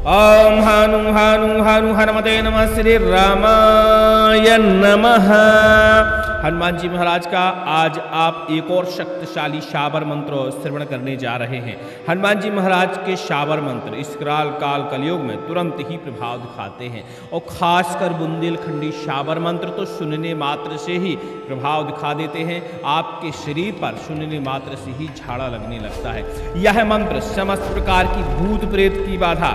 ओम हानु हानु हानु हनुमते नमः श्री रामाय नमः। हनुमान जी महाराज का आज आप एक और शक्तिशाली शाबर मंत्र श्रवण करने जा रहे हैं। हनुमान जी महाराज के शाबर मंत्र इस काल कलयुग में तुरंत ही प्रभाव दिखाते हैं और खासकर बुंदेलखंडी शाबर मंत्र तो सुनने मात्र से ही प्रभाव दिखा देते हैं। आपके शरीर पर सुनने मात्र से ही झाड़ा लगने लगता है। यह मंत्र समस्त प्रकार की भूत प्रेत की बाधा,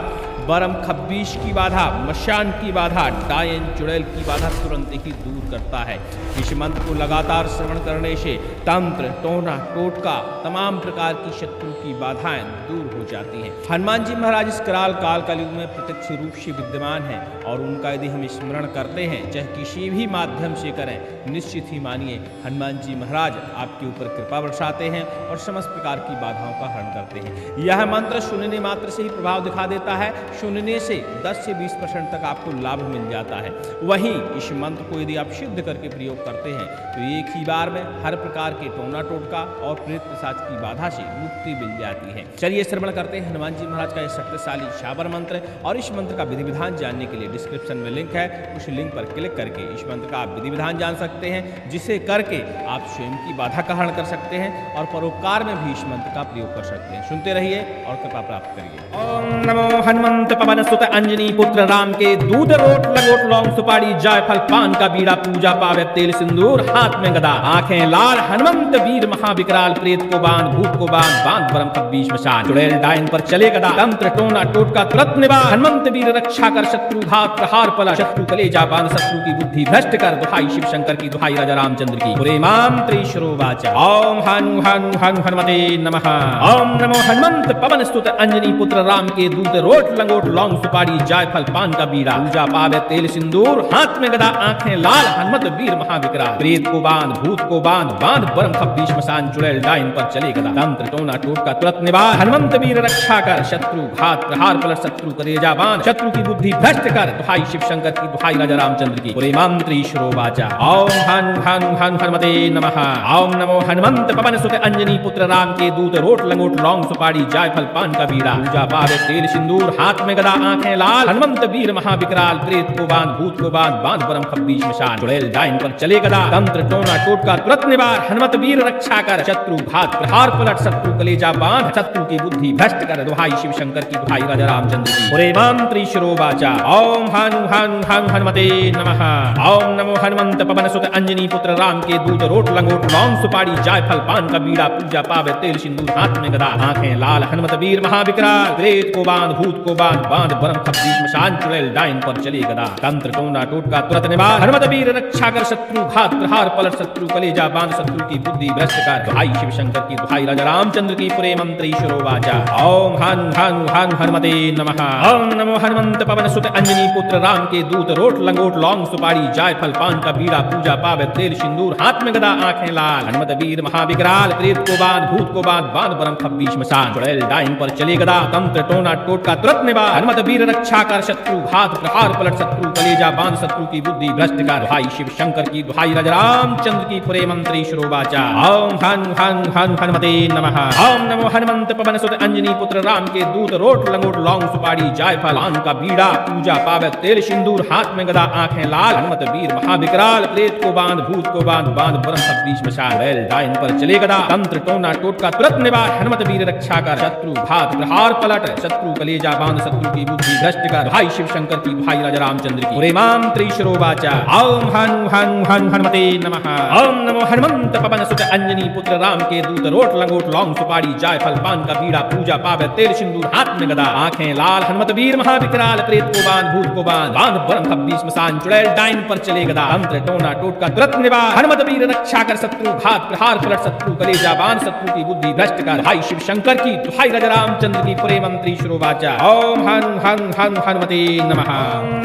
बरम खब्बीश की बाधा, मशान की बाधा, डायन चुड़ैल की बाधा तुरंत ही दूर करता है। इस मंत्र को लगातार श्रवण करने से तंत्र, टोना, टोटका, तमाम प्रकार की शत्रु की बाधाएं दूर हो जाती हैं। हनुमान जी महाराज इस काल कलयुग में प्रत्यक्ष रूप से विद्यमान हैं और उनका यदि हम स्मरण करते हैं, चाहे किसी भी माध्यम से करें, निश्चित ही मानिए हनुमान जी महाराज आपके ऊपर कृपा बरसाते हैं और समस्त प्रकार की बाधाओं का हरण करते हैं। यह मंत्र सुनने मात्र से ही प्रभाव दिखा देता है। सुनने से 10 से 20% तक आपको लाभ मिल जाता है। वहीं इस मंत्र को यदि आप सिद्ध करके प्रयोग करते हैं तो एक ही बार में हर प्रकार के टोना टोटका और प्रेत पिशाच की बाधा से मुक्ति मिल जाती है। चलिए श्रवण करते हैं हनुमान जी महाराज का यह शक्तिशाली शाबर मंत्र। और इस मंत्र का विधि विधान जानने के लिए डिस्क्रिप्शन में लिंक है, उस लिंक पर क्लिक करके इस मंत्र का आप विधि विधान जान सकते हैं, जिसे करके आप स्वयं की बाधा का हरण कर सकते हैं और परोपकार में भी इस मंत्र का प्रयोग कर सकते हैं। सुनते रहिए और कृपा प्राप्त करिए। ओम नमो हनुमंत पवन सुत अंजनी पुत्र राम के दूध रोट लंगोट लौंग सुपारी जायफल पान का बीड़ा पूजा पावे तेल सिंदूर हाथ में गदा आंखें लाल हनुमंत वीर महाविकराल प्रेत को बांध भूत को बांध बरम खब्बीश मशान चुड़ैल डायन पर चले गदा तंत्र टोना टोटका तुरंत निवार हनुमंत वीर रक्षा कर शत्रु घात प्रहार पला शत्रु कलेजा बांध शत्रु की बुद्धि भ्रष्ट कर दुहाई शिव शंकर की दुहाई राजा रामचंद्र की पुरे माम त्रिशरो वाचा। ओम हनु हनु हनु हनुमते नमः। ओम नमो हनुमंत पवन स्तुत अंजनी पुत्र राम के दूध रोट लंगोट लौंग सुपारी जायफल पान का बीड़ा पूजा पावे तेल सिंदूर हाथ में गदा आंखें लाल हनुमत वीर महाविकराल प्रेत को बांध भूत को बांध बरम खब्बीश मशान चुड़ैल डायन पर चले गदा तंत्र टोना टोटका तुरंत निवार हनुमंत वीर रक्षा कर शत्रु घात प्रहार पलट शत्रु कलेजा बांध शत्रु की बुद्धि भ्रष्ट कर दुहाई शिव शंकर की दुहाई राजा रामचंद्र की पुरे मंत्री श्रो वाचा। ओम हनु हनु हनु हनुमते नमः। ओम नमो हनुमंत पवन सुत अंजनी पुत्र राम के दूत रोट लंगोट लौंग सुपारी जायफल पान का बीड़ा पूजा पावे तेल सिंदूर हाथ में गदा आंखें लाल हनुमंत वीर महाविकराल प्रेत को बांध भूत को बांध बरम खब्बीश मशान चुड़ैल डायन पर चले गदा तंत्र टोना टोटका तुरंत निवार हनुमत वीर रक्षा कर शत्रु घात प्रहार पलट शत्रु कलेजा बांध शत्रु की बुद्धि भ्रष्ट कर दुहाई शिव शंकर की दुहाई राजा रामचंद्र की पुरे मंत्री श्रो वाचा। ओम हनु हनु हनु हनुमते नमः। ओम नमो हनुमंत पवन सुत अंजनी पुत्र राम के दूत रोट लंगोट लौंग सुपारी जायफल पान का बीड़ा पूजा पावे तेल सिंदूर हाथ में गदा आंखें लाल हनुमत वीर महाविकराल प्रेत को बांध भूत को बांध बरम खब्बीश मशान चुड़ैल डायन पर चले गदा तंत्र टोना टोटका तुरंत निवार हनुमत वीर रक्षा कर शत्रु घात प्रहार पलट शत्रु कलेजा बांध शत्रु की बुद्धि भ्रष्ट कर दुहाई शिव शंकर की दुहाई राजा रामचंद्र की पुरे मंत्री श्रो वाचा। ओम हनु हनु हनु हनुमते नमः। ओम नमो हनुमंत पवन सुत अंजनी पुत्र राम के दूत रोट लंगोट लौंग सुपारी जायफल पान का बीड़ा पूजा पावे तेल सिंदूर हाथ में गदा आंखें लाल हनुमत वीर महाविकराल प्रेत को बांध भूत को बांध बरम खब्बीश मशान चुड़ैल डायन पर चले गदा तंत्र टोना टोटका तुरंत निवार हनुमत वीर रक्षा कर शत्रु घात प्रहार पलट शत्रु कलेजा बांध शत्रु की बुद्धि भ्रष्ट कर दुहाई शिव शंकर की दुहाई राजा रामचंद्र की पुरे मंत्री श्रो वाचा। ओम हनु हनु हनु हनुमते नमः। ओम नमो हनुमंत पवन सुत अंजनी पुत्र राम के दूत रोट लंगोट लौंग सुपारी जायफल पान का बीड़ा पूजा पावे तेल सिंदूर हाथ में गदा आंखें लाल हनुमत वीर महाविकराल प्रेत को बांध भूत को बांध बरम खब्बीश मशान चुड़ैल डायन पर चले गदा तंत्र टोना टोटका तुरंत निवार हनुमत वीर रक्षा कर शत्रु घात प्रहार पलट शत्रु कलेजा बांध शत्रु की बुद्धि भ्रष्ट कर दुहाई शिव शंकर की दुहाई राजा रामचंद्र की पुरे मंत्री श्रो वाचा। ओम हनु हनु हनु हनुमते नमः। ओम नमो हनुमंत पवन सुत अंजनी पुत्र राम के दूत रोट लंगोट लौंग सुपारी जायफल पान का बीड़ा पूजा पावे तेल सिंदूर हाथ में गदा आंखें लाल हनुमत वीर महाविकराल प्रेत को बांध भूत को बांध बरम खब्बीश मशान चुड़ैल डायन पर चले गदा तंत्र टोना टोटका तुरंत निवार हनुमत वीर रक्षा कर शत्रु घात प्रहार पलट शत्रु कलेजा बांध शत्रु की बुद्धि भ्रष्ट कर दुहाई शिव शंकर की दुहाई राजा रामचंद्र की पुरे मंत्री श्रो वाचा। ओम हनु हनु हनु हनुमते नमः।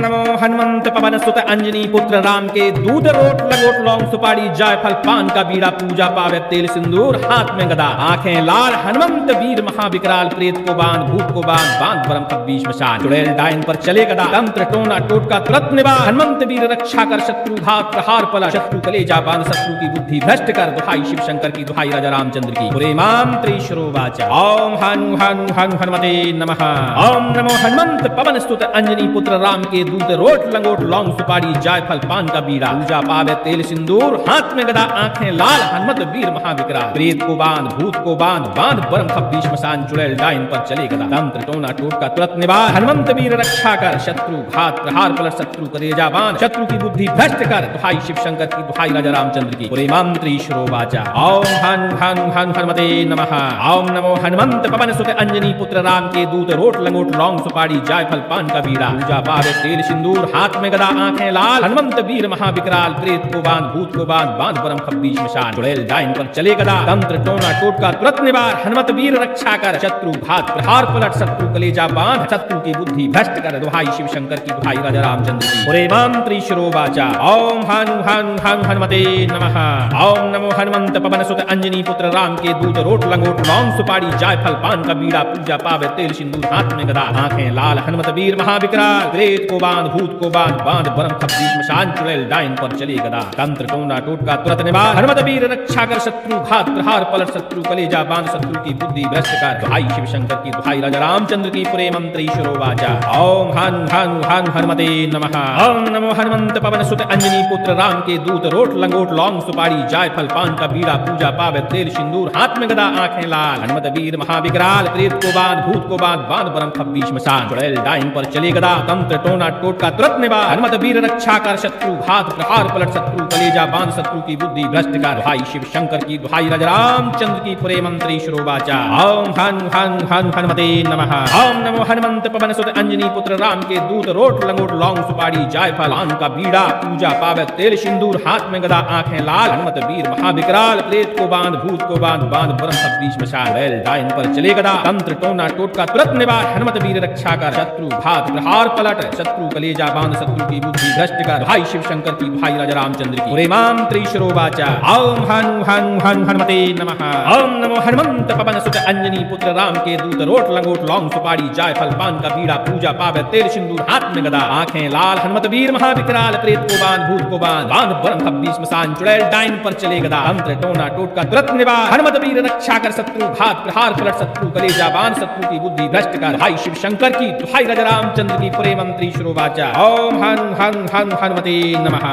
नमो हनुमंत पवन सुत अंजनी पुत्र राम के दूध रोट लंगोट लौंग सुपारी जायफल पान का बीड़ा पूजा पावे तेल सिंदूर हाथ में गदा आंखें लाल हनुमंत वीर महाविकराल प्रेत को बांध भूत को बांध बरम खब्बीश मशान चुड़ैल डायन पर चले गदा तंत्र टोना टोटका तुरंत निवार हनुमंत वीर रक्षा कर शत्रु घात प्रहार पला शत्रु कलेजा बांध शत्रु की बुद्धि भ्रष्ट कर दुहाई शिव शंकर की दुहाई राजा रामचंद्र की पुरे मंत्री श्रो वाचा। ओम हनु हनु हनु हनुमते नमः। ओम नमो हनुमंत पवन स्तुत अंजनी पुत्र राम के दूत रोट लंगोट लौंग सुपारी जायफल पान का बीड़ा पूजा पावे तेल सिंदूर हाथ में गदा आंखें लाल हनुमत वीर महाविकराल प्रेत को बांध भूत को बांध बांध बरम खब्बी श्मशान चुड़ैल डाइन पर चले गदा तंत्र टोना टोट का तुरंत निवार हनुमंत वीर रक्षा कर शत्रु घात प्रहार पलट शत्रु करेजा बांध शत्रु की बुद्धि भ्रष्ट कर दुहाई शिव शंकर की दुहाई राजा रामचंद्र की पूरे मंत्री श्रो वाचा ओम हन हन हन हनुमते नमः ओम नमो हनुमंत पवन सुत अंजनी पुत्र राम के दूत रोट लंगोट लौंग सुपारी जायफल पान का बीड़ा पूजा पावे तेल सिंदूर हाथ में गदा आंखें लाल हनुमंत वीर महाविकराल प्रेत को बांध भूत को बांध बांध परम खब्बी श्मशान चुड़ैल डाइन पर चले गदा तंत्र टोना टोट का तुरंत निवार हनुमत वीर रक्षा कर शत्रु घात प्रहार पलट शत्रु कलेजा बांध शत्रु की बुद्धि भ्रष्ट कर दुहाई शिव शंकर की दुहाई राजा रामचंद्र की पूरे मंत्री श्रो वाचा ओम हन हन हन हनुमते नमः ओम नमो हनुमंत पवन सुत अंजनी पुत्र राम के दूत रोट लंगोट लौंग सुपारी जायफल पान का बीड़ा पूजा पावे तेल सिंदूर हाथ में गदा आंखें लाल हनुमत वीर महाविकराल प्रेत को बांध भूत को बांध बांध बरम खब्बी श्मशान चुड़ैल डाइन पर चले गदा तंत्र टोना टोट का तुरंत निवार हनुमत वीर रक्षा कर शत्रु घात प्रहार पलट शत्रु कलेजा बांध शत्रु की बुद्धि भ्रष्ट कर दुहाई शिव शंकर की दुहाई राजा रामचंद्र की पूरे मंत्री श्रो वाचा ओम हन हन हन हनुमते नमः ओम नमो हनुमंत पवन सुत अंजनी पुत्र राम के दूत रोट लंगोट लौंग सुपारी जायफल पान का बीड़ा पूजा पावे तेल सिंदूर हाथ में गदा आंखें लाल हनुमत वीर महाविकराल प्रेत को बांध भूत को बांध बांध बरम खब्बी श्मशान चुड़ैल डाइन पर चले गदा तंत्र टोना टोट का तुरंत निवार हनुमत वीर रक्षा कर शत्रु घात प्रहार पलट शत्रु कलेजा बांध शत्रु की बुद्धि भ्रष्ट कर दुहाई शिव शंकर की दुहाई राजा रामचंद्र की पूरे मंत्री श्रो वाचा ओम हन हन हन हनुमते नमः ओम नमो हनुमंत पवन सुत अंजनी पुत्र राम के दूत रोट लंगोट लौंग सुपारी जायफल पान का बीड़ा पूजा पावे तेल सिंदूर हाथ में गदा आंखें लाल हनुमत वीर महाविकराल प्रेत को बांध भूत को बांध बांध बरम खब्बी श्मशान चुड़ैल डाइन पर चले गदा तंत्र टोना टोट का तुरंत निवार हनुमत वीर रक्षा कर शत्रु घात प्रहार पलट शत्रु कलेजा बांध शत्रु की बुद्धि भ्रष्ट कर दुहाई शिव शंकर की दुहाई राजा रामचंद्र की पूरे मंत्री श्रो वाचा ओम हन हन हन हनुमते नमः ओम नमो हनुमंत पवन सुत अंजनी पुत्र राम के दूत रोट लंगोट लौंग सुपारी जायफल पान का बीड़ा पूजा पावे तेल सिंदूर हाथ में गदा आंखें लाल हनुमत वीर महाविकराल प्रेत को बांध भूत को बांध बांध बरम खब्बी श्मशान चुड़ैल डाइन पर चले गदा तंत्र टोना टोट का तुरंत निवार हनुमत वीर रक्षा कर शत्रु घात प्रहार पलट शत्रु कलेजा बांध शत्रु की बुद्धि भ्रष्ट कर दुहाई शिव शंकर की दुहाई राजा रामचंद्र की पूरे मंत्री श्रो वाचा ओम हन हन हन हनुमते नमः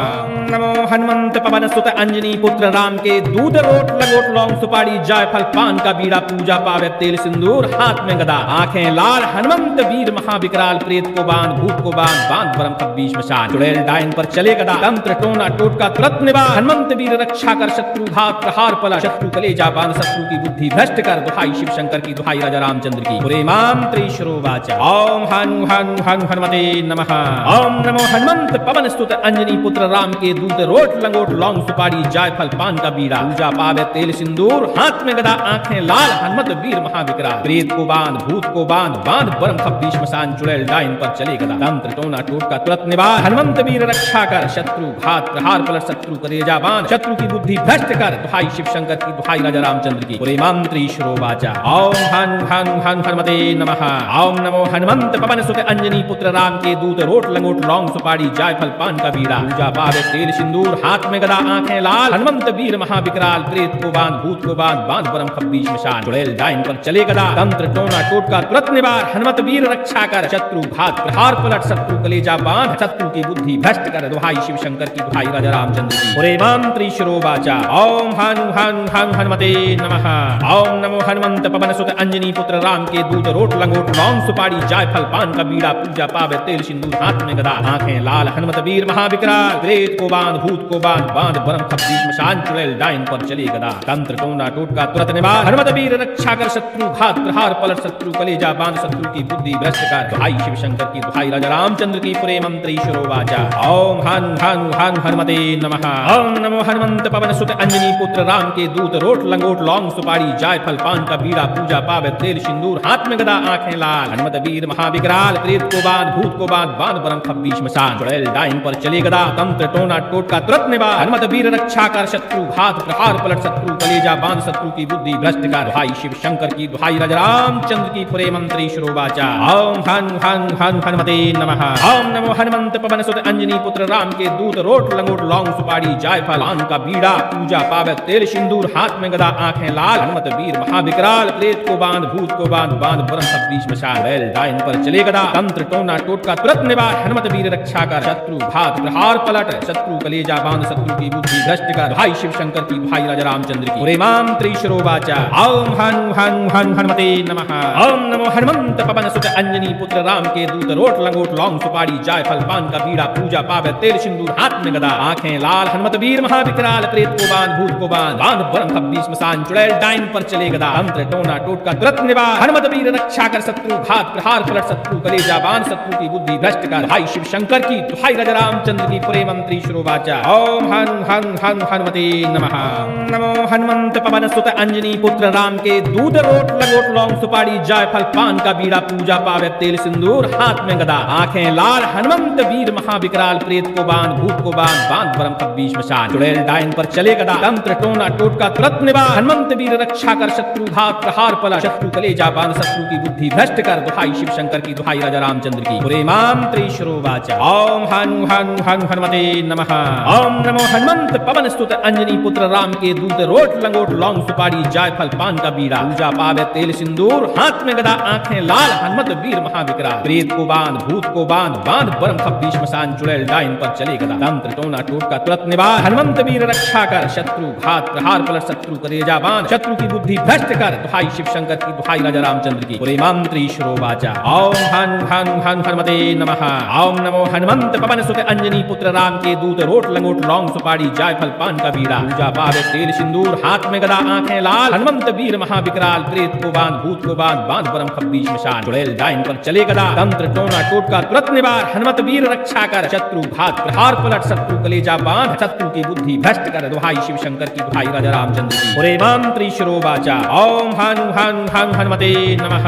नमो हनुमंत पवन सुत अंजनी पुत्र राम के दूत रोट लंगोट लौंग सुपारी जायफल पान का बीड़ा पूजा पावे तेल सिंदूर हाथ में गदा आंखें लाल हनुमंत वीर महाविकराल प्रेत को बांध भूत को बांध बांध बरम खब्बी श्मशान चुड़ैल डाइन पर चले गदा तंत्र टोना टोट का तुरंत निवार हनुमंत वीर रक्षा कर शत्रु घात प्रहार पलट शत्रु कलेजा बांध शत्रु की बुद्धि भ्रष्ट कर दुहाई शिव शंकर की दुहाई राजा रामचंद्र की पूरे मंत्री श्रो वाचा ओम हन हन हन हनुमते नमः ओम नमो हनुमंत पवन स्तुत अंजनी पुत्र राम के दूत रोट लंगोट लौंग सुपारी जायफल पान का बीड़ा पूजा पावे तेल सिंदूर हाथ में गदा आंखें लाल हनुमत वीर महाविकराल प्रेत को बांध भूत को बांध बांध बरम खब्बी श्मशान चुड़ैल डाइन पर चले गदा तंत्र टोना टोट का तुरंत निवार हनुमंत वीर रक्षा कर शत्रु घात प्रहार पलट शत्रु कलेजा बांध शत्रु की बुद्धि भ्रष्ट कर दुहाई शिव शंकर की दुहाई राजा रामचंद्र की पूरे मंत्री श्रो वाचा ओम हन हन हन हनुमते नमः ओम नमो हनुमंत पवन सुत अंजनी पुत्र राम के दूत रोट लंगोट लौंग सुपारी जायफल पान का बीड़ा पूजा पावे तेल सिंदूर हाथ में गदा आंखें लाल हनुमंत वीर महाविकराल प्रेत को बांध भूत को बांध बांध बरम खब्बी श्मशान चुड़ैल डाइन पर चले गदा तंत्र टोना टोट का तुरंत निवार हनुमत वीर रक्षा कर शत्रु घात प्रहार पलट शत्रु कलेजा बांध शत्रु की बुद्धि भ्रष्ट कर दुहाई शिव शंकर की दुहाई राजा रामचंद्र की पूरे मंत्री श्रो वाचा ओम हन हन हन हनुमते नमः ओम नमो हनुमंत पवन सुत अंजनी पुत्र राम के दूत रोट लंगोट लौंग सुपारी जायफल पान का बीड़ा पूजा पावे तेल सिंदूर हाथ में गदा आंखें लाल हनुमत वीर महाविकराल प्रेत को बांध भूत को बांध बांध बरम खब्बी श्मशान चुड़ैल डाइन पर चले गदा तंत्र टोना टोट का तुरंत निवार हनुमत वीर रक्षा कर शत्रु घात प्रहार पलट शत्रु कलेजा बांध शत्रु की बुद्धि भ्रष्ट कर दुहाई शिव शंकर की दुहाई राजा रामचंद्र की पूरे मंत्री श्रो वाचा ओम हन हन हन हनुमते नमः ओम नमो हनुमंत पवन सुत अंजनी पुत्र राम के दूत रोट लंगोट लौंग सुपारी जायफल पान का बीड़ा पूजा पावे तेल सिंदूर हाथ में गदा आंखें लाल हनुमत वीर महाविकराल प्रेत को बांध भूत को बांध बांध बरम खब्बी श्मशान चुड़ैल डाइन पर चले गदा तंत्र टोना टोट का तुरंत निवार हनुमत वीर रक्षा कर शत्रु घात प्रहार पलट शत्रु कलेजा बांध शत्रु की बुद्धि भ्रष्ट कर दुहाई शिव शंकर की दुहाई राजा रामचंद्र की पूरे मंत्री श्रो वाचा ओम हन हन हन हनुमते नमः ओम नमो हनुमंत पवन सुत अंजनी पुत्र राम के दूत रोट लंगोट लौंग सुपारी जायफल पान का बीड़ा पूजा पावे तेल सिंदूर हाथ में गदा आंखें लाल हनुमत वीर महाविकराल प्रेत को बांध भूत को बांध बांध बरम खब्बी श्मशान चुड़ैल डाइन पर चले गदा तंत्र टोना टोटका तुरंत निवार हनुमत वीर रक्षा कर शत्रु घात प्रहार पलट शत्रु कलेजा बांध शत्रु की बुद्धि भ्रष्ट कर भाई शिव शंकर की भाई राजा रामचंद्र की प्रेमाम त्रिशरो वाचा ओम हनु हनु हनु हनुमते नमः ओम नमो हनुमंत पवन सुत अंजनी पुत्र राम के दूत रोट लंगोट लौंग सुपारी जायफल पान का बीड़ा पूजा पावे तेल सिंदूर हाथ में गदा आंखें लाल हनुमत वीर महाविकराल प्रेत को बांध भूत को बांध बांध बरम 26 मसान चुड़ैल डाइन पर चले गदा तंत्र टोना टोटका तुरंत निवार हनुमत वीर रक्षा कर शत्रु घात प्रहार पलट शत्रु कलेजा बांध शत्रु की बुद्धि भ्रष्ट कर भाई शिव शंकर की भाई राजा रामचंद्र की प्रेम मंत्री श्रोवाचा ओम हन हन हन हनुमते नमः नमो हनुमंत पवन सुत अंजनी पुत्र राम के दूध रोट लंगोट लौंग सुपारी जायफल पान का बीड़ा पूजा पावे तेल सिंदूर हाथ में गदा आंखें लाल हनुमंत वीर महाविकराल प्रेत को बांध भूत को बांध बांध बरम 26 मशान चुड़ैल डाइन पर चले गदा तंत्र टोना टोटका तुरंत निवार हनुमंत वीर रक्षा कर शत्रु घात प्रहार पला शत्रु कलेजा बांध शत्रु की बुद्धि भ्रष्ट कर दुहाई शिव शंकर की दुहाई राजा रामचंद्र की प्रेमाम त्रिशरो वाचा ओम हनु हनु हनु हनुमते नमः ओम नमो हनुमंत पवन स्तुत अंजनी पुत्र राम के दूत रोट लंगोट लौंग सुपारी जायफल पान का बीड़ा पूजा पावे तेल सिंदूर हाथ में गदा आंखें लाल हनुमत वीर महाविकराल प्रेत को बांध भूत को बांध बांध बरम 26 मसान चुड़ैल डाइन पर चले गदा तंत्र टोना टोटका तुरंत निवार हनुमंत वीर रक्षा कर शत्रु घात प्रहार पलट शत्रु कलेजा बांध शत्रु की बुद्धि भ्रष्ट कर दुहाई शिव शंकर की दुहाई राजा रामचंद्र की प्रेमाम त्रिशरो वाचा ओम हनु हनु हनु हनुमते नमः ओम नमो हनुमंत पवन सुत अंजनी पुत्र राम के दूत रोट लंगोट लौंग सुपारी जायफल पान का बीड़ा पूजा पावे तेल सिंदूर हाथ में गदा आंखें लाल हनुमंत वीर महाविकराल प्रेत को बांध भूत को बांध बांध बरम 26 मशान चुड़ैल डाइन पर चले गदा तंत्र टोना टोटका तुरंत निवार हनुमत वीर रक्षा कर शत्रु घात प्रहार पलट शत्रु कलेजा बांध शत्रु की बुद्धि भ्रष्ट कर दुहाई शिव शंकर की दुहाई राजा रामचंद्र की प्रेमाम त्रिशरो वाचा ओम हनु हनु हनु हनुमते नमः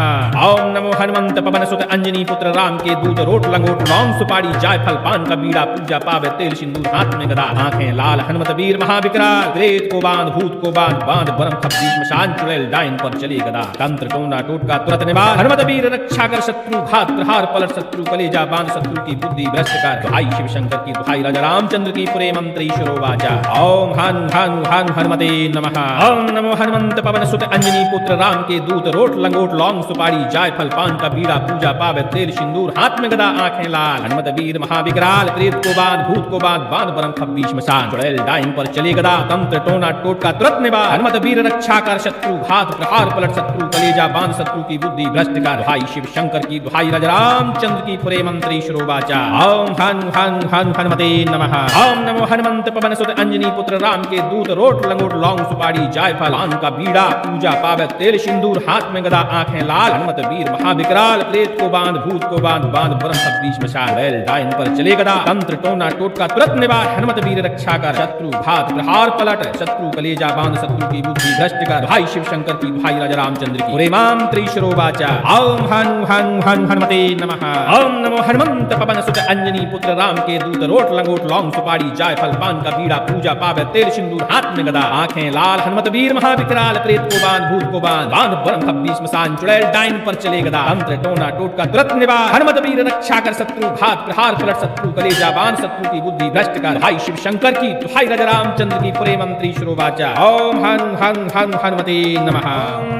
ओम नमो हनुमंत पवन सुत अंजनी पुत्र राम के दूत रोट लंगोट लौंग सुपारी जायफल पान का बीड़ा पूजा पावे तेल सिंदूर हाथ में गदा आंखें लाल हनुमत वीर महाविकराल प्रेत को बांध भूत को बांध बांध बरम 26 मशान चुड़ैल डाइन पर चले गदा तंत्र टोना टोटका तुरंत निवार हनुमत वीर रक्षा कर शत्रु घात प्रहार पलट शत्रु कलेजा बांध शत्रु की बुद्धि भ्रष्ट कर दुहाई शिव शंकर की दुहाई राजा रामचंद्र की प्रेम मंत्री श्रो वाचा ओम हनु हनु हनु हनुमते नमः ओम नमो हनुमंत पवन सुत अंजनी पुत्र राम के दूत रोट लंगोट लौंग सुपारी जायफल पान का बीड़ा पूजा पावे तेल सिंदूर हाथ में गदा आंखें लाल हनुमत वीर महाविकराल प्रेत को बांध भूत को बांध बांध बरम 26 मशान चुड़ैल डाइन पर चले गदा तंत्र टोना टोटका तुरंत निवार हनुमत वीर रक्षा कर शत्रु घात प्रहार पलट शत्रु कलेजा बांध शत्रु की बुद्धि भ्रष्ट कर दुहाई शिव शंकर की दुहाई राजा रामचंद्र की प्रेम मंत्री श्रो वाचा ओम हनु हनु हनु हनुमते नमः ओम नमो हनुमंत पवन सुत अंजनी पुत्र राम के दूत रोट लंगोट लौंग सुपारी जायफल पान का बीड़ा पूजा पावे तेल सिंदूर हाथ में गदा आंखें लाल हनुमत वीर महाविकराल प्रेत को बांध भूत को बांध बांध बरम 26 मशान चुड़ैल डाइन पर चले गदा तंत्र टोना टोटका तुरंत निवार हनुमत वीर रक्षा कर शत्रु घात प्रहार पलट शत्रु कलेजा बांध शत्रु की बुद्धि भ्रष्ट कर भाई शिव शंकर की भाई राजा रामचंद्र की प्रेमाम त्रिशरो वाचा ओम हनु हनु हनु हनुमते नमः ओम नमो हनुमंत पवन सुत अंजनी पुत्र राम के दूत रोट लंगोट लौंग सुपारी जायफल पान का बीड़ा पूजा पावे तेल सिंदूर हाथ में गदा आंखें लाल हनुमत वीर महाविकराल प्रेत को बांध भूत को बांध बांध बरम 26 मसान चुड़ैल डाइन पर चले गदा तंत्र टोना टोटका तुरंत निवार हनुमत वीर रक्षा कर शत्रु घात प्रहार पलट शत्रु कलेजा बांध शत्रु की बुद्धि भ्रष्ट कर भाई शिव शंकर की दुहाई राजा रामचंद्र की प्रेम मंत्री श्रो वाचा ओम हनु हनु हनु हनुमते नमः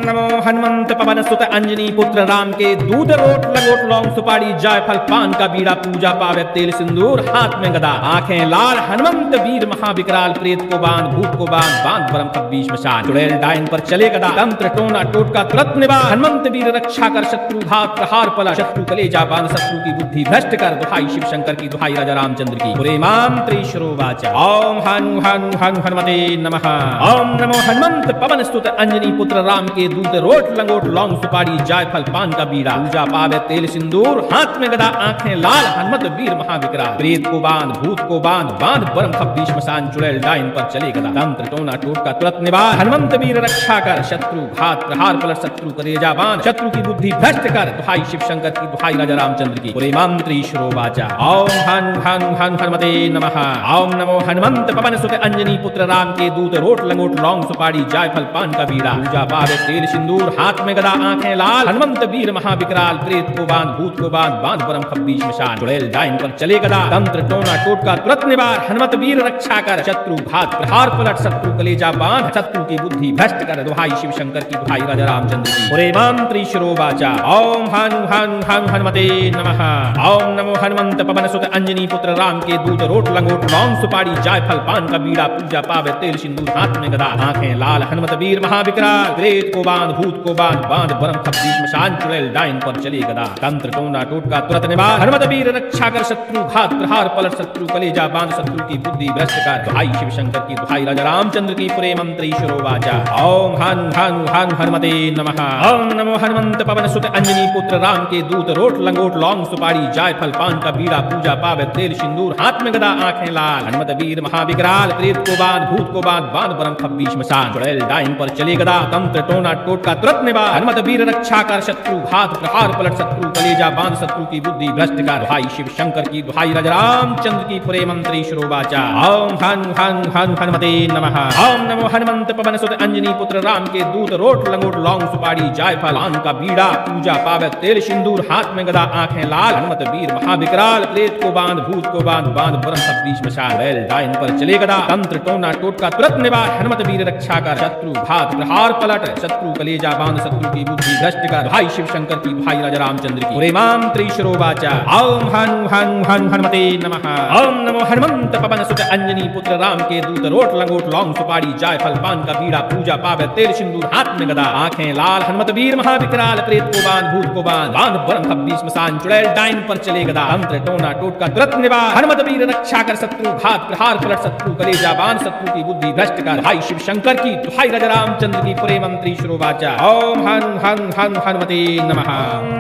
नमो हनुमंत पवन सुत अंजनी पुत्र राम के दूध रोट लंगोट लौंग सुपारी जायफल पान का बीड़ा पूजा पावे तेल सिंदूर हाथ में गदा आंखें लाल हनुमंत वीर महाविकराल प्रेत को बांध भूत को बांध बांध बरम 26 मशान चुड़ैल डाइन पर चले गदा तंत्र टोना टोटका तुरंत निवार हनुमंत वीर रक्षा कर शत्रु घात प्रहार पला शत्रु कलेजा बांध शत्रु की बुद्धि भ्रष्ट कर दुहाई शिव शंकर की दुहाई राजा रामचंद्र की प्रेमाम त्रिशरो वाचा ओम हनु हनु हनु हनुमते नमः ओम नमो हनुमंत पवन स्तुत अंजनी पुत्र राम के दूत रोट लंगोट लौंग सुपारी जायफल पान का बीड़ा पूजा पावे तेल सिंदूर हाथ में गदा आंखें लाल हनुमत वीर महाविकराल प्रेत को बांध भूत को बांध बांध बरम 26 मसान चुड़ैल डाइन पर चले गदा तंत्र टोना टोटका तुरंत निवार हनुमंत वीर रक्षा कर शत्रु घात प्रहार पलट शत्रु कलेजा बांध शत्रु की बुद्धि भ्रष्ट कर दुहाई शिव शंकर की दुहाई राजा रामचंद्र की प्रेमाम त्रिशरो वाचा ओम हनु हनु हनु हनुमते नमः ओम नमो हनुमंत पवन सुत अंजनी पुत्र राम के दूत रोट लंगोट लौंग सुपारी जायफल पान का बीड़ा पूजा पावे तेल सिंदूर हाथ में गदा आंखें लाल हनुमंत वीर महाविकराल प्रेत को बांध भूत को बांध बांध बरम 26 मशान चुड़ैल डाइन पर चले गदा तंत्र टोना टोटका तुरंत निवार हनुमत वीर रक्षा कर शत्रु घात प्रहार पलट शत्रु कलेजा बांध शत्रु की बुद्धि भ्रष्ट कर दुहाई शिव शंकर की दुहाई राजा रामचंद्र की प्रेमाम त्रिशरो वाचा ओम हनु हनु हनु हनुमते नमः। ओम नमो हनुमंत पवन सुत अंजनी पुत्र राम के दूत रोट लंगोट लौंग सुपारी जायफल पान का बीड़ा पूजा पावे तेल सिंदूर हाथ में गदा आंखें लाल हनुमत वीर महाविकराल प्रेत को बांध भूत को बांध बांध बरम खब्बीश मशान चुड़ैल डाइन पर चली गदा तंत्र टोना टोटका तुरंत निवार हनुमत वीर रक्षा कर शत्रु घात प्रहार पलट शत्रु कलेजा बांध शत्रु की बुद्धि भ्रष्ट कर दुहाई शिव शंकर की दुहाई राजा रामचंद्र की पुरे मंत्री शिरोवाचा। ओम हनु हनु हनु हनुमते नमः। ओम नमो हनुमंत पवन सुत अंजनी पुत्र राम के दूत रोट लंगोट लौंग सुपारी जायफल पान का बीड़ा पूजा पावे तेल सिंदूर हाथ में गदा आंखें लाल हनुमत वीर महाविकराल प्रेत को बांध भूत को बांध बांध बरम खब्बीश मशान चुड़ैल डाइन पर चले गदा तंत्र टोना टोटका तुरंत निवार हनुमत वीर रक्षा कर शत्रु घात प्रहार पलट शत्रु कलेजा बांध शत्रु की बुद्धि भ्रष्ट कर दुहाई शिव शंकर की दुहाई राजा रामचंद्र की पुरे मंत्री शिरोवाचा। ओम हनु हनु हनु हनुमते नमः। ओम नमो हनुमंत पवन सुत अंजनी पुत्र राम के दूत रोट लंगोट लौंग सुपारी जायफल पान का बीड़ा पूजा पावे तेल सिंदूर हाथ में गदा आंखें लाल हनुमत वीर महाविकराल प्रेत को बांध भूत को बांध बांध बरम खब्बीश मशान चुड़ैल डाइन पर चले गदा तंत्र टोना टोटका तुरंत निवार हनुमत वीर रक्षा कर शत्रु घात प्रहार पलट शत्रु कलेजा बांध शत्रु की बुद्धि भ्रष्ट कर भाई शिव शंकर की भाई राजा रामचंद्र की पुरे मंत्री शिरोवाचा। ओम हनु हनु हनु हनुमते नमः। ओम नमो हनुमंत पवन सुत अंजनी पुत्र राम के दूत रोट लंगोट लौंग सुपारी जायफल पान का बीड़ा पूजा पावे तेल सिंदूर हाथ में गदा आंखें लाल हनुमत वीर महाविकराल प्रेत को बांध भूत को बांध बांध बरम खब्बीश मशान चुड़ैल डाइन पर चले गदा तंत्र टोना टोटका तुरंत निवार हनुमत वीर रक्षा कर शत्रु घात प्रहार पलट शत्रु कलेजा बांध शत्रु की बुद्धि भ्रष्ट कर भाई शिव शंकर की दुहाई राजा रामचंद्र की पुरे मंत्री शिरोवाचा। ओम हनु हनु हनु हनुमते नमः।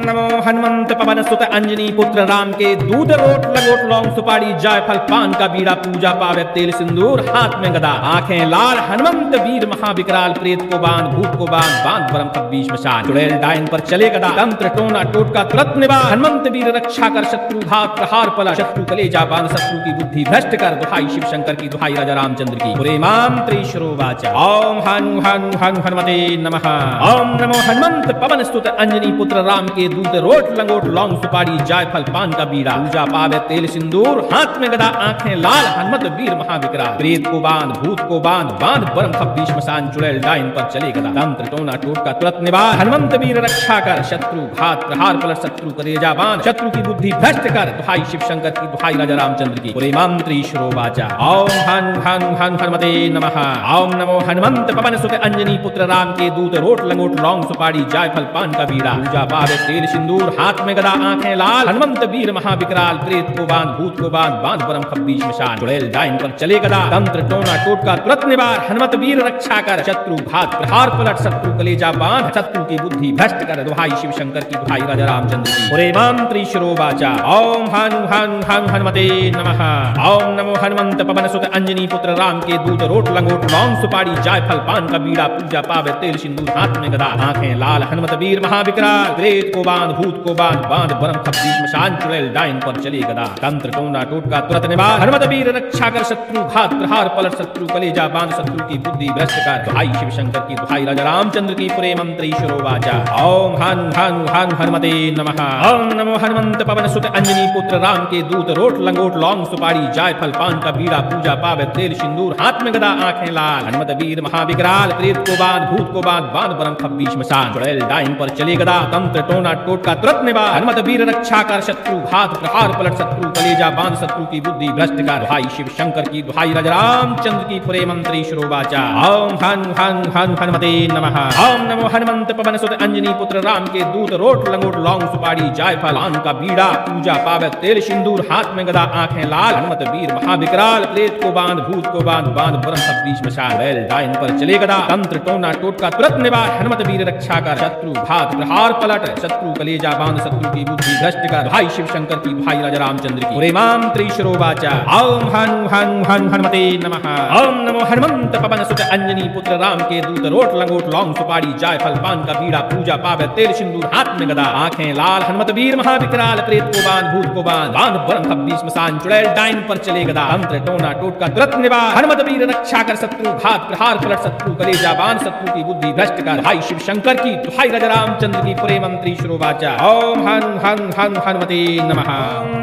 नमो हनुमंत पवन सुत अंजनी पुत्र राम के दूत रोट लंगोट लौंग सुपारी जायफल पान का बीड़ा पूजा पावे तेल सिंदूर हाथ में गदा आंखें लाल हनुमंत वीर महाविकराल प्रेत को बांध भूत को बांध बांध बरम खब्बीश मशान चुड़ैल डाइन पर चले गदा तंत्र टोना टोटका तुरंत निवार हनुमंत वीर रक्षा कर शत्रु घात प्रहार पलट शत्रु कलेजा बांध शत्रु की बुद्धि भ्रष्ट कर दुहाई शिव शंकर की दुहाई राजा रामचंद्र की पुरे मंत्री शिरोवाचा। ओम हनु हनु हनु हनुमते नमः। ओम नमो हनुमंत पवन सुत अंजनी पुत्र राम के दूत रोट लंगोट लौंग सुपारी जायफल पान का बीड़ा पूजा पावे तेल सिंदूर हाथ में गदा आंखें लाल हनुमत वीर महाविकराल प्रेत को बांध भूत को बांध बांध बरम खब्बीश मशान चुड़ैल डाइन पर चले गदा तंत्र टोना टोटका तुरंत निवार हनुमंत वीर रक्षा कर शत्रु घात प्रहार पलट शत्रु कलेजा बांध शत्रु की बुद्धि भ्रष्ट कर दुहाई शिव शंकर की दुहाई राजा रामचंद्र की पुरे मंत्री शिरोवाचा। ओम हनु हनु हनु हनुमते नमः। ओम नमो हनुमंत पवन सुत अंजनी पुत्र राम के दूत रोट लंगोट लौंग सुपारी जायफल पान का बीड़ा पूजा पावे तेल सिंदूर हाथ में गदा आंखें लाल हनुमंत वीर महाविकराल प्रेत को बांध भूत को बांध बांध बरम खब्बीश मशान चुड़ैल डाइन पर चले गदा तंत्र टोना टोटका तुरंत निवार हनुमत वीर रक्षा कर शत्रु घात प्रहार पलट शत्रु कलेजा बांध शत्रु की बुद्धि भ्रष्ट कर दुहाई शिव शंकर की दुहाई राजा रामचंद्र की पुरे मंत्री शिरोवाचा। ओम हनु हनु हनु हनुमते नमः। ओम नमो हनुमंत पवन सुत अंजनी पुत्र राम के दूत रोट लंगोट लौंग सुपारी जायफल पान का बीड़ा पूजा पावे तेल सिंदूर हाथ में गदा आंखें लाल हनुमत वीर महाविकराल प्रेत को बांध भूत को बांध बांध बरम खब्बीश मशान चुड़ैल डाइन पर चले गदा तंत्र टोना टोटका तुरंत निवार हनुमत वीर रक्षा कर शत्रु घात प्रहार पलट शत्रु कलेजा बांध शत्रु की बुद्धि भ्रष्ट कर दुहाई शिव शंकर की दुहाई राजा रामचंद्र की पुरे मंत्री शिरोवाचा। ओम हनु हनु हनु हनुमते नमः। ओम नमो हनुमंत पवन सुत अंजनी पुत्र राम के दूत रोट लंगोट लौंग सुपारी जायफल पान का बीड़ा पूजा पावे तेल सिंदूर हाथ में गदा आंखें लाल हनुमत वीर महाविकराल प्रेत को बांध भूत को बांध बांध बरम खब्बीश मशान चुड़ैल डाइन पर चले गदा तंत्र टोना टोटका तुरंत निवार हनुमत वीर रक्षा कर शत्रु घात प्रहार पलट शत्रु कलेजा बांध शत्रु की बुद्धि भ्रष्ट कर दुहाई शिव शंकर की दुहाई राजा रामचंद्र की पुरे मंत्री शिरोवाचा। ओम हनु हनु हनु हनुमते नमः। ओम नमो हनुमंत पवन सुत अंजनी पुत्र राम के दूत रोट लंगोट लौंग सुपारी जायफल पान का बीड़ा पूजा पावे तेल सिंदूर हाथ में गदा आंखें लाल हनुमत वीर महाविकराल प्रेत को बांध भूत को बांध बांध बरम खब्बीश मशान चुड़ैल डाइन पर चले गदा तंत्र टोना टोटका तुरंत निवार हनुमत वीर रक्षा कर शत्रु घात प्रहार पलट शत्रु कलेजा बांध शत्रु की बुद्धि भ्रष्ट कर भाई शिव शंकर की भाई राजा रामचंद्र की पुरे मंत्री शिरोवाचा। ओम हनु हनु हनु हनुमते नमः। ओम नमो हनुमंत पवन सुत अंजनी पुत्र राम के दूत रोट लंगोट लौंग सुपारी जायफल पान का बीड़ा पूजा पावे तेल सिंदूर हाथ में गदा आंखें लाल हनुमत वीर महाविकराल प्रेत को बांध भूत को बांध बांध बरम खब्बीश मशान चुड़ैल डाइन पर चले गदा तंत्र टोना टोटका तुरंत निवार हनुमत वीर रक्षा कर शत्रु घात प्रहार पलट शत्रु कलेजा बांध शत्रु की बुद्धि भ्रष्ट कर भाई शिव शंकर की दुहाई राजा रामचंद्र की पुरे मंत्री शिरोवाचा। ओम हनु हनु हनु हनुमते नमः।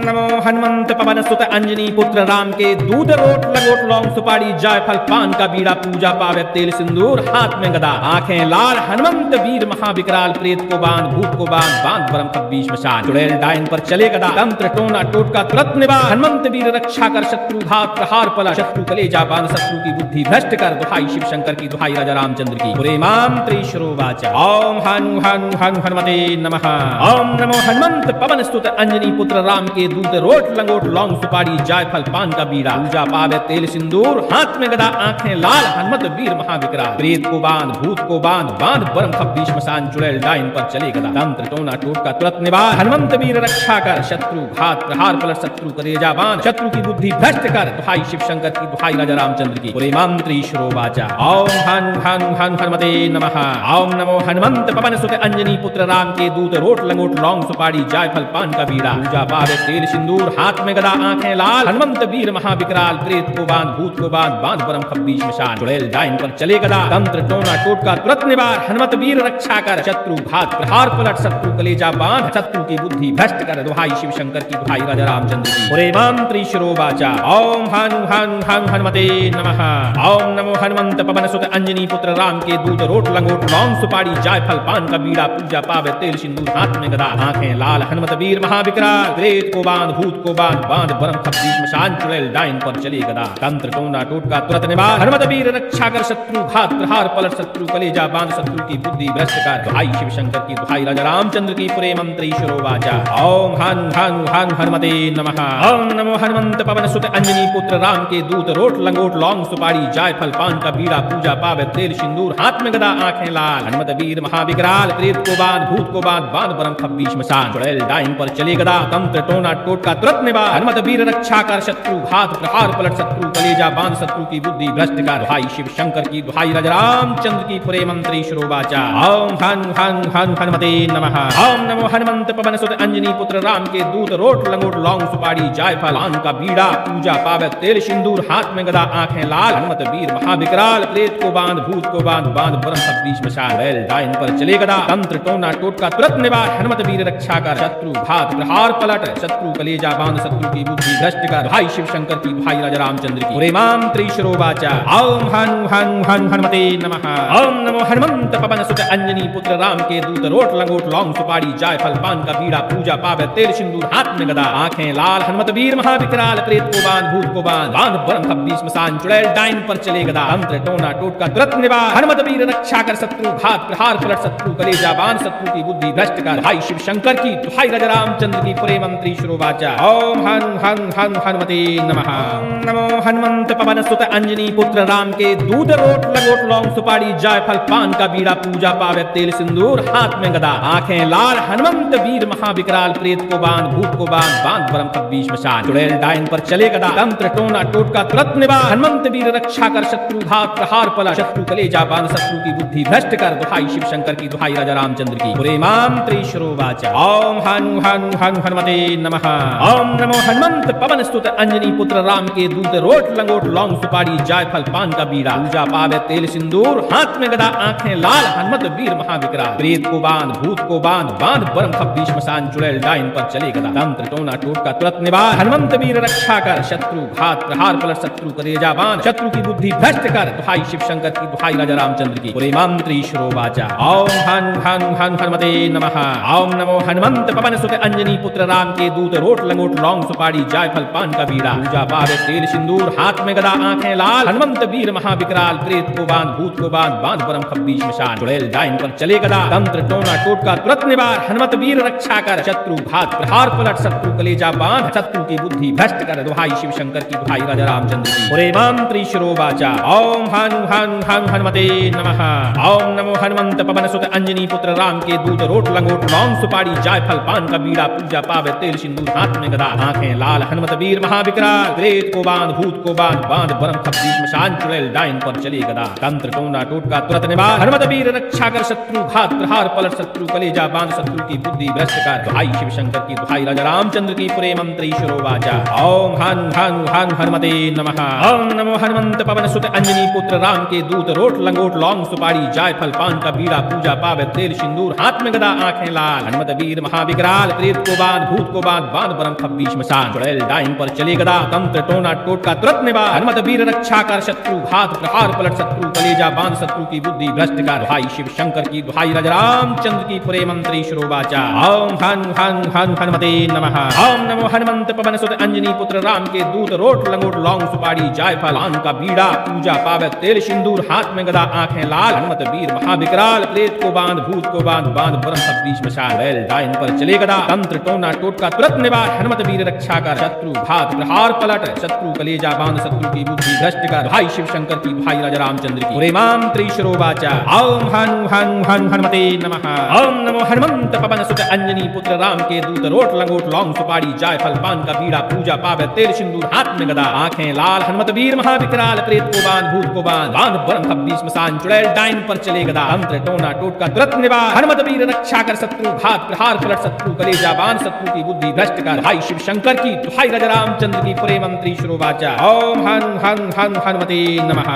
नमो हनुमंत पवन सुत अंजनी पुत्र राम के दूत रोट लंगोट लौंग सुपारी जायफल पान का बीड़ा पूजा पावे तेल सिंदूर हाथ में गदा आंखें लाल हनुमंत वीर महाविकराल प्रेत को बांध बांध भूत को बांध बांध परम खब्बीश मशान चुड़ैल डायन पर चले गदा तंत्र टोना टोटका तुरंत निवार हनुमंत वीर रक्षा कर शत्रु घात प्रहार पला शत्रु कलेजा बांध शत्रु की बुद्धि भ्रष्ट कर दुहाई शिव शंकर की दुहाई राजा रामचंद्र की पुरे माम त्रिशुरो वाचा ओम हनु हनु हनु हनुमते नमः ओम नमो हनुमंत पवन स्तुत अंजनी पुत्र राम के दूत रोट लंगोट लौंग सुपारी जायफल पान का बीड़ा पूजा पावे तेल सिंदूर हाथ में गदा आंखें लाल हनुमत वीर महाविकराल प्रेत को बांध भूत को बांध बांध परम खब्बीश मसान चुड़ैल डायन पर चले गदा तंत्र टोना टोटका तुरंत निवार हनुमंत वीर रक्षा कर शत्रु घात प्रहार पलट शत्रु कलेजा बांध शत्रु की बुद्धि भ्रष्ट कर दुहाई शिव शंकर की दुहाई राजा रामचंद्र की पुरे माम त्रिशुरो वाचा ओम हनु हनु हनु हनुमते नमः ओम नमो हनुमंत पवन सुत अंजनी पुत्र राम के दूत रोट लंगोट लौंग सुपारी जायफल पान का बीड़ा पूजा पावे तेल सिंदूर हाथ में गदा आंखें लाल हनुमंत वीर महाविकराल प्रेत को बांध भूत को बांध बांध परम खब्बीश मशान चुड़ैल डायन पर चले गदा तंत्र टोना टोटका तुरंत निवार हनुमत वीर रक्षा कर शत्रु घात प्रहार पलट शत्रु कलेजा बांध शत्रु की बुद्धि भ्रष्ट कर दुहाई शिव शंकर की दुहाई राजा रामचंद्र की पुरे माम त्रिशुरो वाचा ओम हनु हनु हनु हनुमते नमः ओम नमो हनुमंत पवन सुत अंजनी पुत्र राम के दूत रोट लंगोट लौंग सुपारी जायफल पान का बीड़ा पूजा पावे तेल सिंदूर हाथ में गदा आंखें लाल हनुमत वीर महाविकराल प्रेत को बांध भूत को बांध बांध परम खब्बीश मशान चुड़ैल डायन पर चले गदा तंत्र टोना टोटका तुरंत निवार हनुमत वीर रक्षा कर शत्रु घात प्रहार पलट शत्रु कलेजा बांध शत्रु की बुद्धि भ्रष्ट कर दुहाई शिव शंकर की दुहाई राजा रामचंद्र की पुरे मंत्री शुरो वाचा ओम हनु हनु हनु हनुमते नमः ओम नमो हनुमंत पवन सुत अंजनी पुत्र राम के दूत रोट लंगोट लौंग सुपारी जायफल पान का बीड़ा पूजा पावे तेल सिंदूर हाथ में गदा आंखें लाल हनुमत वीर महाविकराल प्रेत को बांध भूत को बांध बांध परम खब्बीश मशान चुड़ैल डायन पर चले गदा तंत्र टोना टोटका तुरंत निवार हनुमत वीर रक्षा कर शत्रु घात प्रहार पलट शत्रु कलेजा बांध शत्रु की बुद्धि भ्रष्ट कर दुहाई शिव शंकर की दुहाई राजा रामचंद्र की पुरे मंत्री शुरो वाचा ओम हनु हनु हनु हनुमते नमः ओम नमो हनुमंत पवन सुत अंजनी पुत्र राम के दूत रोट लंगोट लौंग सुपारी जायफल पान का बीड़ा पूजा पावे तेल सिंदूर हाथ में गदा आंखें लाल हनुमत वीर महाविकराल प्रेत को बांध भूत को बांध बांध परम खब्बीश मशान चुड़ैल डायन पर चले गदा तंत्र टोना टोटका तुरंत निवार हनुमत वीर रक्षा कर शत्रु घात प्रहार पलट शत्रु कलेजा बांध शत्रु की बुद्धि भ्रष्ट कर दुहाई शिव शंकर की दुहाई राजा रामचंद्र की पुरे माम त्रिशुरो वाचा ओम हनु हनु हनु हनुमते नमः ओम नमो हनुमंत पवन सुत अंजनी पुत्र राम के दूत रोट लंगोट लौंग सुपारी जायफल पान का बीड़ा पूजा पावे तेल सिंदूर हाथ में गदा आंखें लाल हनुमत वीर महाविकराल प्रेत को बांध भूत को बांध बांध परम खब्बीश मशान चुड़ैल डायन पर चले गदा तंत्र टोना टोटका तुरंत निवार हनुमत वीर रक्षा कर शत्रु घात प्रहार पलट शत्रु कलेजा बांध शत्रु की बुद्धि भ्रष्ट कर दुहाई शिव शंकर की दुहाई राजा रामचंद्र की पुरे मंत्री शुरो वाचा ओम हनु हनु हनु हनुमते नमः नमो हनुमंत पवन सुत अंजनी पुत्र राम के दूत रोट लंगोट लौंग सुपारी जायफल पान का बीड़ा पूजा पावे तेल सिंदूर हाथ में गदा आंखें लाल हनुमंत वीर महाविकराल प्रेत को बांध भूत को बांध बांध परम खब्बीश मशान चुड़ैल डायन पर चले गदा तंत्र टोना टोटका तुरंत निवार हनुमंत वीर रक्षा कर शत्रु घात प्रहार पलट शत्रु कलेजा बांध शत्रु की बुद्धि भ्रष्ट कर दुहाई शिव शंकर की दुहाई राजा रामचंद्र की पुरे माम त्रिशुरो वाचा ओम हनु हनु हनु हनुमते नमः ओम नमो हनुमंत पवन स्तुत अंजनी पुत्र राम के दूत रोट लंगोट लौंग सुपारी जायफल पान का बीड़ा पूजा पावे तेल सिंदूर हाथ में गदा आंखें लाल हनुमत वीर महाविकराल प्रेत को बांध भूत को बांध बांध परम खब्बीश मशान चुड़ैल डायन पर चले गदा तंत्र टोना टोटका तुरंत निवार हनुमंत वीर रक्षा कर शत्रु घात प्रहार पलट शत्रु कलेजा बांध शत्रु की बुद्धि भ्रष्ट कर दुहाई शिव शंकर की दुहाई राजा रामचंद्र की पुरे माम त्रिशुरो वाचा ओम हनु हनु हनु हनुमते नमः ओम नमो हनुमंत पवन सुत अंजनी पुत्र राम के दूत रोट लंगोट लौंग सुपारी जायफल पान का बीड़ा पूजा पावे तेल सिंदूर हाथ में गदा आंखें लाल हनुमंत वीर महाविकराल प्रेत को बांध भूत को बांध बांध परम खब्बीश मशान चुड़ैल डायन पर चले गदा तंत्र टोना टोटका तुरंत निवार हनुमत वीर रक्षा कर शत्रु घात प्रहार पलट शत्रु कलेजा बांध शत्रु की बुद्धि भ्रष्ट कर दुहाई शिव शंकर की दुहाई राजा रामचंद्र की पुरे माम त्रिशुरो वाचा ओम हनु हनु हनु हनुमते नमः ओम नमो हनुमंत पवन सुत अंजनी पुत्र राम के दूत रोट लंगोट लौंग सुपारी जायफल पान का बीड़ा पूजा पावे तेल सिंदूर हाथ में गदा आंखें लाल हनुमत वीर महाविकराल प्रेत को बांध भूत को बांध बांध परम खब्बीश मशान चुड़ैल डायन पर चले गदा तंत्र टोना टोटका तुरंत निवार हनुमत वीर रक्षा कर शत्रु घात प्रहार पलट शत्रु कलेजा बांध शत्रु की बुद्धि भ्रष्ट कर दुहाई शिव शंकर की दुहाई राजा रामचंद्र की पुरे मंत्री शुरो वाचा ओम हनु हनु हनु हनुमते नमः ओम नमो हनुमंत पवन सुत अंजनी पुत्र राम के दूत रोट लंगोट लौंग सुपारी जायफल पान का बीड़ा पूजा पावे तेल सिंदूर हाथ में गदा आंखें लाल हनुमत वीर महाविकराल प्रेत को बांध भूत को बांध बांध परम खब्बीश मशान चुड़ैल डायन पर चले गदा तंत्र टोना टोटका तुरंत निवार हनुमत वीर रक्षा कर शत्रु घात प्रहार पलट शत्रु कलेजा बांध शत्रु की बुद्धि भ्रष्ट कर दुहाई शिव शंकर की दुहाई राजा रामचंद्र रामचंद्र की पुरे मंत्री श्रोवाचा ओम हन हन हन हनुमते नमः। ओम नमो हनुमंत पवन सुत अंजनी पुत्र राम के दूत रोट लंगोट लौंग सुपारी जायफल पान का बीड़ा पूजा पावे तेल सिंदूर हाथ में गदा आंखें लाल हनुमत वीर महाविकराल प्रेत को बांध भूत को बांध बांध बरम सब बीच मशाल बैल डाइन पर चले गदा तंत्र टोना टोटका तुरंत निवार हनुमत वीर रक्षा कर शत्रु भात प्रहार पलट शत्रु कलेजा बांध शत्रु की बुद्धि भ्रष्ट कर भाई शिव शंकर की भाई राजा रामचंद्र की पुरे मंत्री श्रोवाचा ओम हनु हनु हनु हनुमते नमः। ओम नमो हनुमंत पवन सुत अंजनी पुत्र राम के दूत रोट लंगोट लौंग सुपारी जायफल पान का बीड़ा पूजा पावे तेल सिंदूर हाथ में गदा आंखें लाल हनुमत वीर महाविकराल प्रेत को बांध भूत को बांध बांध बरम खब्बीस मसान चुड़ैल डाइन पर चले गदा तंत्र टोना टोटका तुरंत निवार हनुमत वीर रक्षा कर शत्रु घात प्रहार पलट शत्रु कलेजा बांध शत्रु की बुद्धि भ्रष्ट कर भाई शिव शंकर की भाई राजा रामचंद्र की पुरे मंत्री श्रोवाचा ओम हन हन हन हनुमते नमः।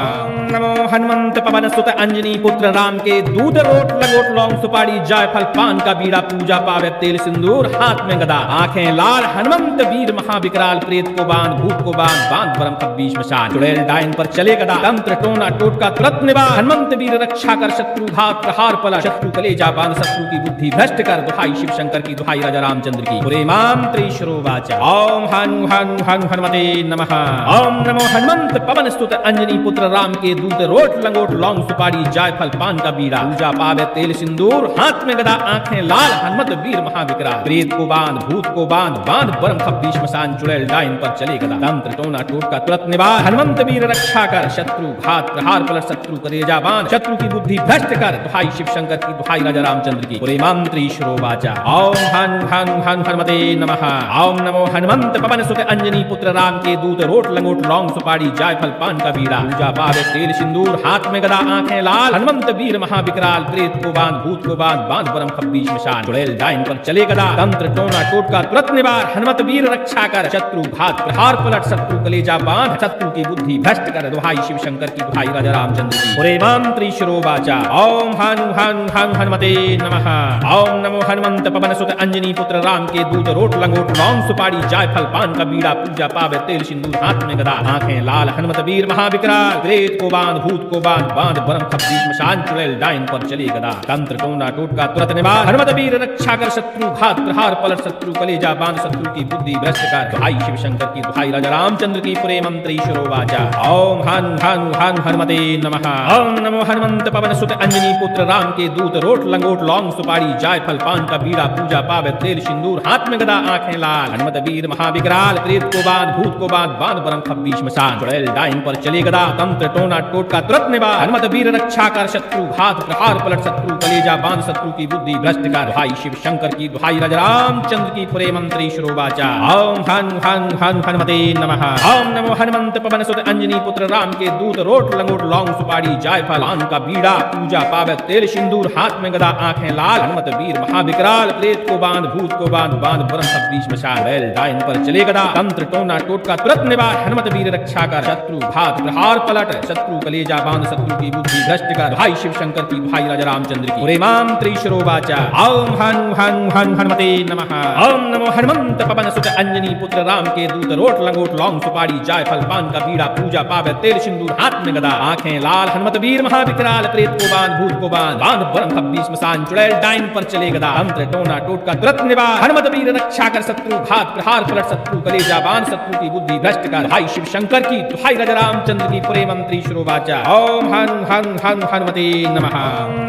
नमो हनुमंत पवन सुत अंजनी पुत्र राम के दूध रोट लंगोट लौंग सुपारी जायफल पान का बीड़ा पूजा पावे तेल सिंदूर हाथ में गदा आंखें लाल हनुमंत वीर महाविकराल प्रेत को बांध भूत को बांध बांध बरम खब्बीस मशाल चुड़ैल डाइन पर चले गदा तंत्र टोना टोटका तुरंत निवार हनुमंत वीर रक्षा कर शत्रु घात प्रहार पलट शत्रु कलेजा बांध शत्रु की बुद्धि भ्रष्ट कर दुहाई शिव शंकर की दुहाई राजा रामचंद्र की पुरे मंत्री श्रोवाचा ओम हनु हनु हनु हनुमते नमः। ओम नमो हनुमंत पवन स्तुत अंजनी पुत्र राम के दूत रोट लंगोट लौंग सुपारी जायफल पान का बीड़ा पूजा पावे तेल सिंदूर हाथ में गदा आंखें लाल हनुमत वीर महाविकराल प्रेत को बांध भूत को बांध बांध बरम खब्बीस मसान चुड़ैल डाइन पर चले गदा तंत्र टोना टोटका तुरंत निवार हनुमंत वीर रक्षा कर शत्रु घात प्रहार पलट शत्रु कलेजा बांध शत्रु की बुद्धि भ्रष्ट कर दुहाई शिव शंकर की दुहाई राजा रामचंद्र की पुरे मंत्री श्रोवाचा ओम हनु हनु हनु हनुमते नमः। ओम नमो हनुमंत पवन सुत अंजनी पुत्र राम के दूत रोट लंगोट लौंग सुपारी जायफल पान का बीड़ा पूजा पावे तेल सिंदूर हाथ में गदा आंखें लाल हनुमंत वीर महाविकराल प्रेत को बांध भूत को बांध बांध बरम खब्बीस मशाल चुड़ैल डाइन पर चले गदा तंत्र टोना टोटका तुरंत निवार हनुमत वीर रक्षा कर शत्रु घात प्रहार पलट शत्रु कलेजा बांध शत्रु की बुद्धि भ्रष्ट कर दुहाई शिव शंकर की दुहाई राजा रामचंद्र की पुरे मंत्री श्रोवाचा ओम हनु हनु हनु हनुमते नमः। ओम नमो हनुमंत पवन सुत अंजनी पुत्र राम के दूत रोट लंगोट लौंग सुपारी जायफल पान का बीड़ा पूजा पावे तेल सिंदूर हाथ में गदा आंखें लाल हनुमत वीर महाविकराल प्रेत को बांध भूत को बांध बांध बरम खब्बीस मशाल चुड़ैल डाइन पर चले गदा तंत्र टोना टोटका तुरंत निवार हनुमत वीर रक्षा कर शत्रु घात प्रहार पलट शत्रु कलेजा बांध शत्रु की बुद्धि भ्रष्ट कर दुहाई शिव शंकर की दुहाई राजा रामचंद्र की पुरे मंत्री श्रोवाचा ओम हनु हनु हनु हनुमते नमः। ओम नमो हनुमंत पवन सुत अंजनी पुत्र राम के दूत रोट लंगोट लौंग सुपारी जायफल पान का बीड़ा पूजा पावे तेल सिंदूर हाथ में गदा आंखें लाल हनुमत वीर महाविकराल प्रेत को बांध भूत को बांध बांध बरम खब्बीस मशाल चुड़ैल डाइन पर चले गदा तंत्र टोना टोटका तुरंत निवार हनुमत वीर रक्षा कर शत्रु घात प्रहार पलट शत्रु कलेजा बांध शत्रु की बुद्धि भ्रष्ट कर दुहाई शिव शंकर की दुहाई राजा रामचंद्र की पुरे मंत्री श्रोवाचा ओम हनु हनु हनु हनुमते नमः। ओम नमो हनुमंत पवन सुत अंजनी पुत्र राम के दूत रोट लंगोट लौंग सुपारी जायफल पान का बीड़ा पूजा पावे तेल सिंदूर हाथ में गदा आंखें लाल हनुमत वीर महाविकराल प्रेत को बांध भूत को बांध बांध बरम खब्बीस मशाल बैल डाइन पर चले गदा तंत्र टोना टोटका तुरंत निवार हनुमत वीर रक्षा कर शत्रु घात प्रहार पलट शत्रु कलेजा बांध शत्रु की बुद्धि भ्रष्ट कर भाई शिव शंकर की भाई राजा रामचंद्र की पुरे मंत्री श्रोवाचा ओम हनु हनु हनु हनुमते नमः। ओम नमो हनुमंत पवन सुत अंजनी पुत्र राम के दूत रोट लंगोट लौंग सुपारी जायफल पान का बीड़ा पूजा पावे तेल सिंदूर हाथ में गदा आंखें लाल हनुमत वीर महाविकराल प्रेत को बांध भूत को बांध बांध बरम खब्बीस मसान चुड़ैल डाइन पर चले गदा तंत्र टोना टोटका तुरंत निवार हनुमत वीर रक्षा कर शत्रु घात प्रहार पलट शत्रु कलेजा बांध शत्रु की बुद्धि भ्रष्ट कर भाई शिव शंकर की दुहाई राजा रामचंद्र की पुरे मंत्री श्रोवाचा ओम हनु हनु हनु हनुमते नमः।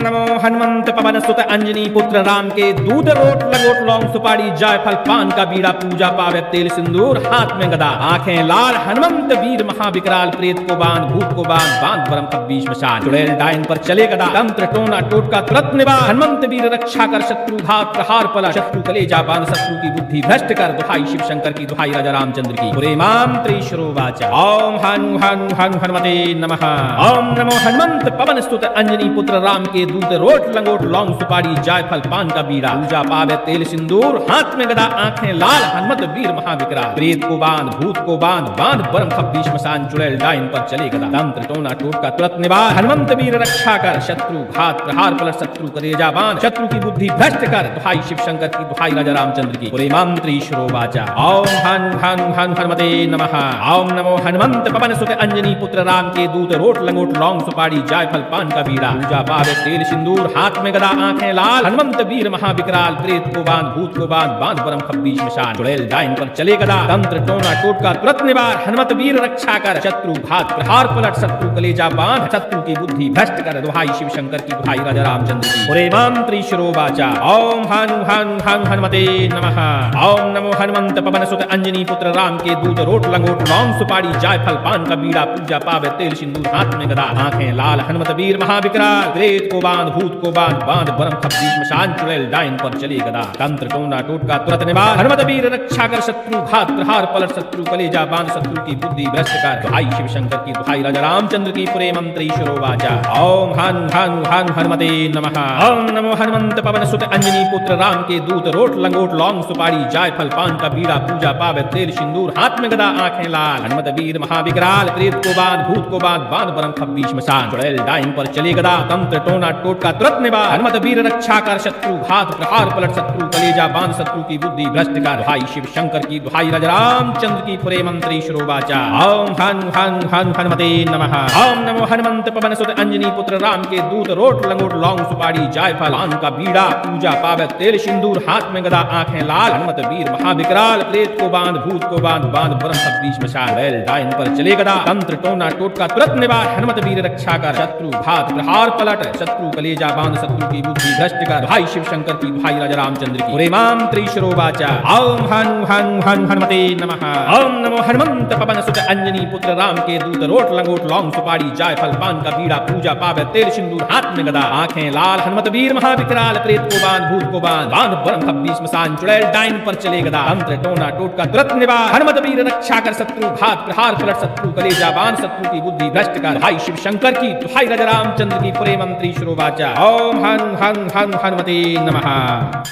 नमो हनुमंत पवन सुत अंजनी पुत्र राम के दूध रोट लंगोट लौंग सुपारी जायफल पान का बीड़ा पूजा पावे तेल सिंदूर हाथ में गदा आंखें लाल हनुमंत वीर महाविकराल प्रेत को बांध भूत को बांध बांध बरम खब्बीस मशाल चुड़ैल डाइन पर चले गदा तंत्र टोना टोटका तुरंत निवार हनुमंत वीर रक्षा कर शत्रु घात प्रहार पलट शत्रु कलेजा बांध शत्रु की बुद्धि भ्रष्ट कर दुहाई शिव शंकर की दुहाई राजा रामचंद्र की पुरे मंत्री श्रोवाचा ओम हनु हनु हनु हनुमते नमः। ओम नमो हनुमंत पवन स्तुत अंजनी पुत्र राम के दूत रोट लंगोट लौंग सुपारी जायफल पान का बीड़ा पूजा पावे तेल सिंदूर हाथ में गदा आंखें लाल हनुमत वीर महाविकराल प्रेत को बांध भूत को बांध बांध बरम खब्बीस मसान चुड़ैल डाइन पर चले गदा तंत्र टोना टोटका तुरंत निवार हनुमंत वीर रक्षा कर शत्रु घात प्रहार पलट शत्रु कलेजा बांध शत्रु की बुद्धि भ्रष्ट कर दुहाई शिव शंकर की दुहाई राजा रामचंद्र की पुरे मंत्री श्रोवाचा ओम हनु हनु हनु हनुमते नमः। ओम नमो हनुमंत पवन सुत अंजनी पुत्र राम के दूत रोट लंगोट लौंग सुपारी जायफल पान का बीड़ा पूजा पावे तेल सिंदूर हाथ में गदा आंखें लाल, हनुमंत वीर महाविकराल, प्रेत को बांध भूत को बांध, बांध परम खब्बीश मशान, चुड़ैल डाइन पर चले गदा, तंत्र टोना टोटका तुरंत निवार, हनुमत वीर रक्षा कर, शत्रु घात प्रहार पलट, शत्रु कलेजा बांध, शत्रु की बुद्धि भ्रष्ट कर, दुहाई शिव शंकर की, दुहाई राजा रामचंद्र की, पुरे मंत्री शिरोवाचा। ओम हनु हनु हनु हनुमते नमः। ओम नमो हनुमंत पवन सुत अंजनी पुत्र राम के दूत, रोट लंगोट लौंग सुपारी जायफल पान का बीड़ा, पूजा पावे तेल सिंदूर, हाथ में गदा, आंखें लाल, हनुमत वीर महाविकराल, प्रेत को बांध भूत को बांध, बांध बरम खब्बीश मशान, चुड़ैल डाइन पर चले गदा, तंत्र टोना टोटका तुरंत निवार, हनुमत वीर रक्षा कर, शत्रु घात प्रहार पलट, शत्रु कलेजा बांध, शत्रु की बुद्धि भ्रष्ट कर, दुहाई शिव शंकर की, दुहाई राजा रामचंद्र की, पुरे मंत्री शिरोवाचा। ओम हनु हनु हनु हनुमते नमः। ओम नमो हनुमंत पवन सुत अंजनी पुत्र राम के दूत, रोट लंगोट लौंग सुपारी जायफल पान का बीड़ा, पूजा पावे तेल सिंदूर, हाथ में गदा, आंखें लाल, हनुमत वीर महाविकराल, प्रेत को बांध भूत को बांध, बांध बरम खब्बीश मशान, चुड़ैल डाइन पर चले गदा, तंत्र टोना टोटका तुरंत निवार, हनुमत वीर रक्षा कर, शत्रु घात प्रहार पलट, शत्रु कलेजा बांध, शत्रु की बुद्धि भ्रष्ट कर, दुहाई शिव शंकर की, दुहाई राजा रामचंद्र की, पुरे मंत्री शिरोवाचा। ओम हनु हनु हनु हनुमते नमः। ओम नमो हनुमंत पवन सुत अंजनी पुत्र राम के दूत, रोट लंगोट लौंग सुपारी जायफल पान का बीड़ा, पूजा पावे तेल सिंदूर, हाथ में गदा, आंखें लाल, हनुमत वीर महाविकराल, प्रेत को बांध भूत को बांध, बांध बरम खब्बीश मशान, चुड़ैल डाइन पर चले गदा, तंत्र टोना टोटका तुरंत निवार, हनुमत वीर रक्षा कर, शत्रु घात प्रहार पलट, शत्रु कलेजा बांध, शत्रु की बुद्धि भ्रष्ट कर, दुहाई शिव शंकर की, दुहाई राजा रामचंद्र की, पुरे मंत्री शिरोवाचा। ओम हनु हनु हनु हनुमते नमः। ओम नमो हनुमंत पवन सुत अंजनी पुत्र राम के दूत, रोट लंगोट लौंग सुपारी जायफल पान का बीड़ा, पूजा पावे तेल सिंदूर, हाथ में गदा, आंखें लाल, हनुमत वीर महाविकराल, प्रेत को बांध भूत को बांध, बांध बरम खब्बीश मशान, चुड़ैल डाइन पर चले गदा, तंत्र टोना टोटका तुरंत निवार, हनुमत वीर रक्षा कर, शत्रु घात प्रहार पलट, शत्रु कलेजा बांध, शत्रु की बुद्धि भ्रष्ट कर, दुहाई शिव शंकर की, दुहाई राजा रामचंद्र की, पुरे मंत्री शिरोवाचा। ओम हनु हनु हनु हनुमते नमः।